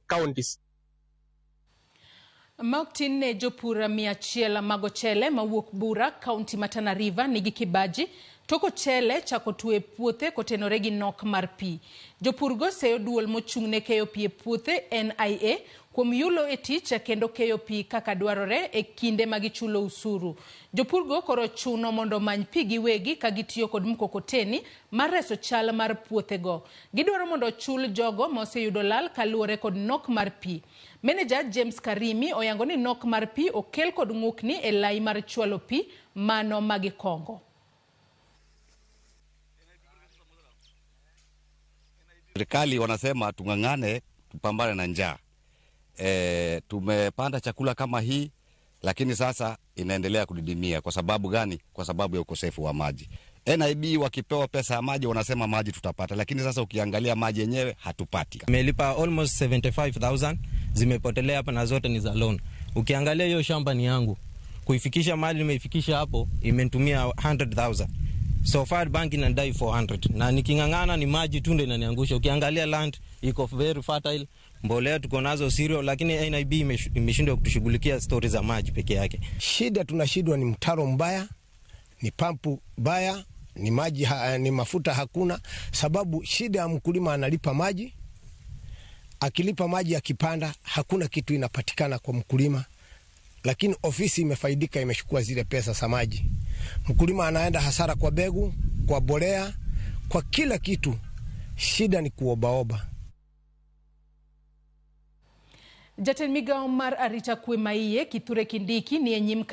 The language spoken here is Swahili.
counties. Martin ne jopur 100 mag ochele mawuok Bura, kaunti ma Tana River nigi kibaji toko ochele chako tue puothe kotenore gi nok mar pi. Jopur go seyo duol mochung'ne keyo pi e puothe NIA kuom yulo e tich kendo keyo pi kaka dwarore e kinde ma gichulo usuru. Jopur go koro chuno mondo many pi giwegi ka gitiyo kod mkokoteni mar reso chal mar puothe go. Gidwaro mondo chul jogo ma oseyudo lal kaluwore kod nok mar pi. Manager James Karimi oyango ni nok mar pi okel kod ng'ukni e lai mar chwalo pi mano magi Kongo. Serikali wanasema tungangane tupambane na njaa. Tumepanda chakula kama hii, lakini sasa inaendelea kudidimia. Kwa sababu gani? Kwa sababu ya ukosefu wa maji. NIB wakipewa pesa ya maji wanasema maji tutapata, lakini sasa ukiangalia maji yenyewe hatupati. Nimelipa almost 75,000 zimepotelea hapa na zote ni za loan. Ukiangalia hiyo shamba ni yangu. Kuifikisha mali nimeifikisha hapo imenitumia 100,000. So far bank inadai 400. Na nikingangana ni maji tu ndio inaniangusha. Ukiangalia land iko very fertile. Mbolea tuko nazo cereal, lakini NIB imeshindwa kutushughulikia stories za maji peke yake. Shida tunashindwa ni mtaro mbaya, ni pampu mbaya, ni maji ni mafuta hakuna, sababu shida ya mkulima analipa maji. Akilipa maji akipanda hakuna kitu inapatikana kwa mkulima. Lakini ofisi imefaidika, imechukua zile pesa za maji. Mkulima anaenda hasara kwa begu, kwa bolea, kwa kila kitu. Shida ni kuobaoba. Jatend migao mar arita kwe maiye Kithure Kindiki ni enyim